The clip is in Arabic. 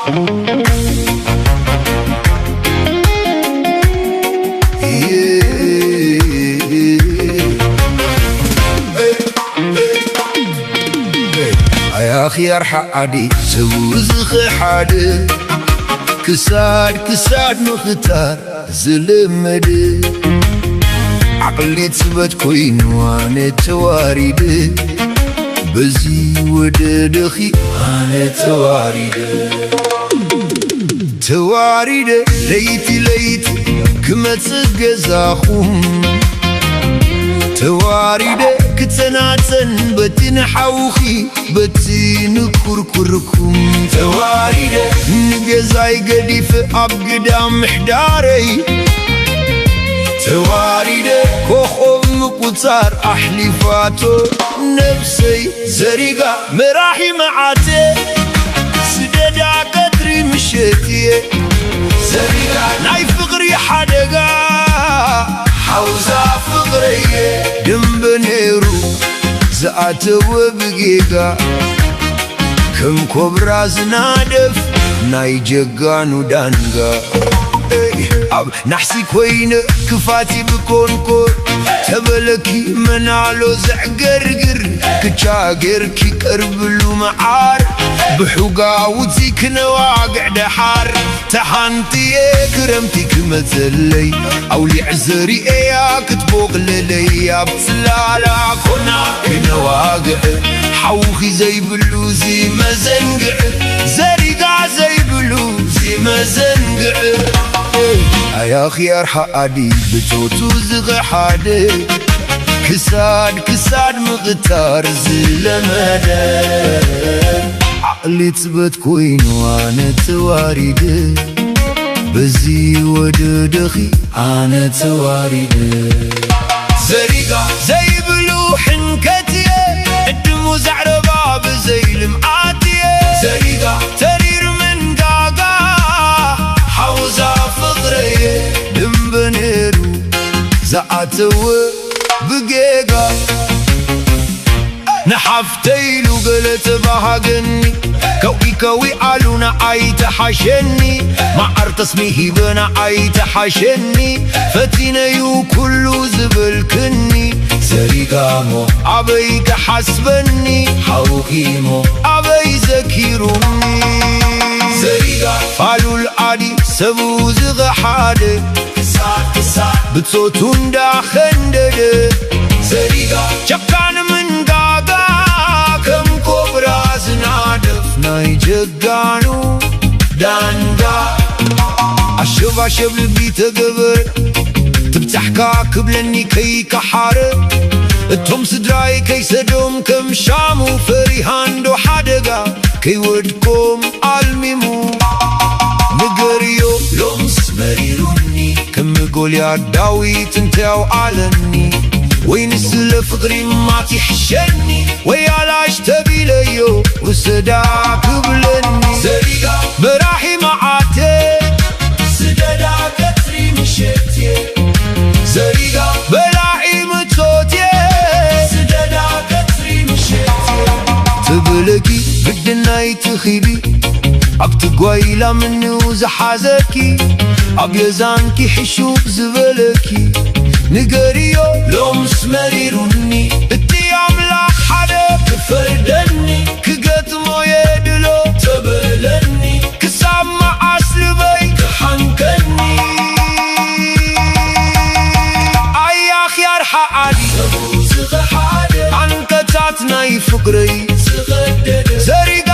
يا خيار حادي سوزخ حادي كساد مختار زلمد عقلي تثبت كوين وانا تواريد بزي وددخي انا تواريد ليتي كما تسقزاخم تواريد كتناتن بتن حوخي بتن كركركم تواريد نجزاي قديف أبقدام محداري تواريد كوخم قطار أحلفاتو نفسي زريقة مراحي معاتي سددا قدري مشيتي زريقة ناي فقري حدقا حوزا فقري دم بنيرو زعتو بقيقا كم كبرا زنادف ناي جقانو دانقا أب نحسي كوين كفاتي بكونكو تبلكي منالو زعقرقر كتشاقر كي قربلو معار بحوقا وزيك نواقع دحار تحانتي كرمتي كمثلي أولي عزري ايا كتبوغ للي بسلالا كنا كنواقع حوخي زي بلوزي مزنقع زريقا زي بلوزي مزنقع يا خيار حادي بتوتو زغ حادي كساد مغتار زلمدان عقلي تثبت كوين وانا تواريد بزي وددخي انا تواريد زريقة زي بلوح كتيه الدمو زعربا بزي المعاتيه زريقة ترير من قاقا حوزا فضريه دم بنيرو زعتو بقيقا نحفتيلو قلت بهاقني كوي قالونا عايت حشني مع ارتسميه بنا عايت حشني فتينيو كلو زبلكني سريقامو عبيك حسبني حوكيمو عبي زكيروني زريقا قالوا العادي سبو زغ حادي كساد بتصوتون دا خندد زريقا جبكان من قاقا كم كبرا زنادف ناي جقانو دانقا عشب البيت قبر تبتحكا كبلني كي كحار اتهم سدراي كي سدوم كم شامو فريهان دو حدقا كي ودكم الميمو نقريو لومس مريروني كم قول يا داويت انتاو علني وين السل فقري ما تحشني ويا لاش تبي ليو وسداك بلني زريقا براحي معاتي سددا كتري مشيتي زريقا بلاعي متوتي سددا كتري مشيتي تبلكي بدنا يتخيبي أبتقويلا مني وزحازكي أبيزانكي حشوب زبلكي نقريو لومس مريروني اتيام لا حدا كفردني كقطمو يدلو تبلني كسامع أسلبي كحنكني أي خيار حادي سبو زغ حادي عنك تاتناي فقري زغدد زريق